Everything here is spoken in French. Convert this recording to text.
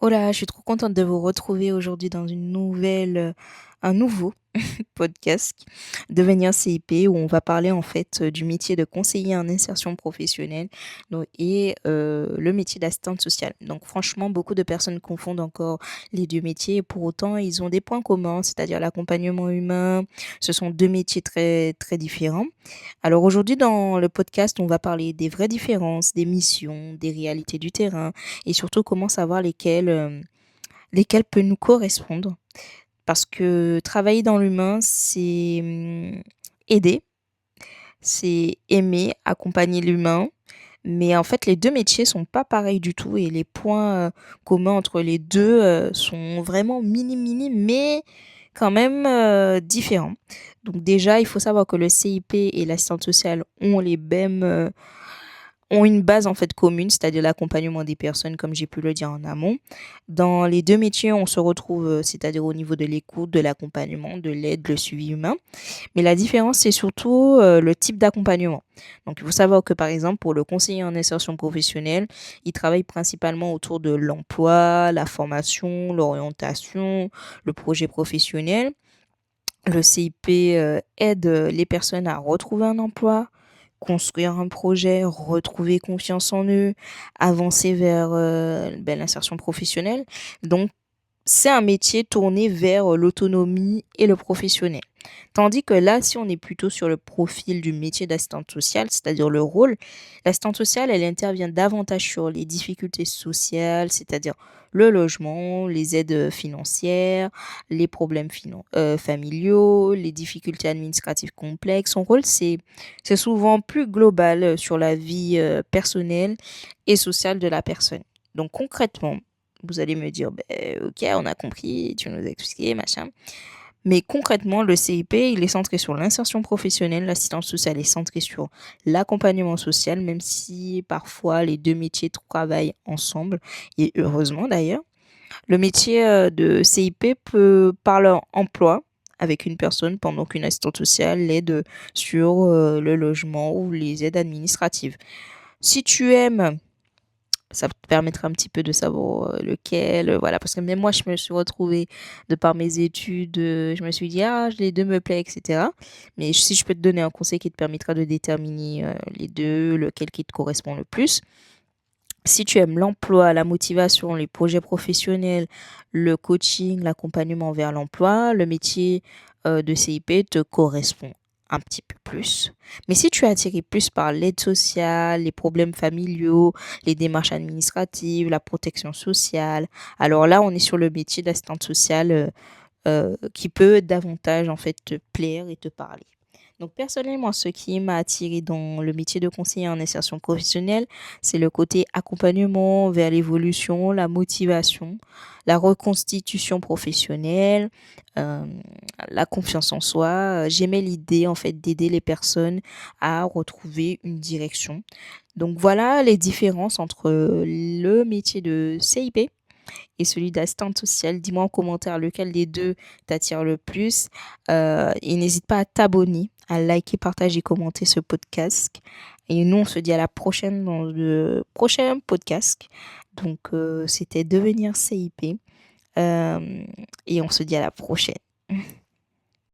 Oh là, je suis trop contente de vous retrouver aujourd'hui dans un nouveau podcast Devenir CIP où on va parler en fait du métier de conseiller en insertion professionnelle le métier d'assistante sociale. Donc franchement, beaucoup de personnes confondent encore les deux métiers et pour autant, ils ont des points communs, c'est-à-dire l'accompagnement humain. Ce sont deux métiers très très différents. Alors aujourd'hui, dans le podcast, on va parler des vraies différences, des missions, des réalités du terrain et surtout comment savoir lesquelles peuvent nous correspondre. Parce que travailler dans l'humain, c'est aider, c'est aimer, accompagner l'humain. Mais en fait, les deux métiers sont pas pareils du tout et les points communs entre les deux sont vraiment mini, mais quand même différents. Donc déjà, il faut savoir que le CIP et l'assistante sociale ont une base en fait commune, c'est-à-dire l'accompagnement des personnes, comme j'ai pu le dire en amont. Dans les deux métiers, on se retrouve, c'est-à-dire au niveau de l'écoute, de l'accompagnement, de l'aide, le suivi humain. Mais la différence, c'est surtout le type d'accompagnement. Donc, il faut savoir que, par exemple, pour le conseiller en insertion professionnelle, il travaille principalement autour de l'emploi, la formation, l'orientation, le projet professionnel. Le CIP aide les personnes à retrouver un emploi, construire un projet, retrouver confiance en eux, avancer vers l'insertion professionnelle. Donc, c'est un métier tourné vers l'autonomie et le professionnel. Tandis que là, si on est plutôt sur le profil du métier d'assistante sociale, c'est-à-dire le rôle, l'assistante sociale, elle intervient davantage sur les difficultés sociales, c'est-à-dire le logement, les aides financières, les problèmes familiaux, les difficultés administratives complexes. Son rôle, c'est souvent plus global sur la vie personnelle et sociale de la personne. Donc concrètement, vous allez me dire, ben, ok, on a compris, tu nous as expliqué, machin. Mais concrètement, le CIP, il est centré sur l'insertion professionnelle, l'assistance sociale est centrée sur l'accompagnement social, même si parfois les deux métiers travaillent ensemble, et heureusement d'ailleurs. Le métier de CIP peut parler emploi avec une personne pendant qu'une assistante sociale l'aide sur le logement ou les aides administratives. Si tu aimes, ça te permettra un petit peu de savoir lequel, voilà, parce que même moi, je me suis retrouvée, de par mes études, je me suis dit, ah, les deux me plaisent, etc. Mais si je peux te donner un conseil qui te permettra de déterminer les deux, lequel qui te correspond le plus. Si tu aimes l'emploi, la motivation, les projets professionnels, le coaching, l'accompagnement vers l'emploi, le métier de CIP te correspond un petit peu plus. Mais si tu es attiré plus par l'aide sociale, les problèmes familiaux, les démarches administratives, la protection sociale, alors là, on est sur le métier d'assistante sociale qui peut davantage en fait te plaire et te parler. Donc personnellement, ce qui m'a attiré dans le métier de conseiller en insertion professionnelle, c'est le côté accompagnement vers l'évolution, la motivation, la reconstitution professionnelle, euh, la confiance en soi. J'aimais l'idée en fait d'aider les personnes à retrouver une direction. Donc voilà les différences entre le métier de CIP et celui d'assistante sociale. Dis-moi en commentaire lequel des deux t'attire le plus. Et n'hésite pas à t'abonner, à liker, partager, commenter ce podcast. Et nous, on se dit à la prochaine dans le prochain podcast. Donc, c'était Devenir CIP. Et on se dit à la prochaine.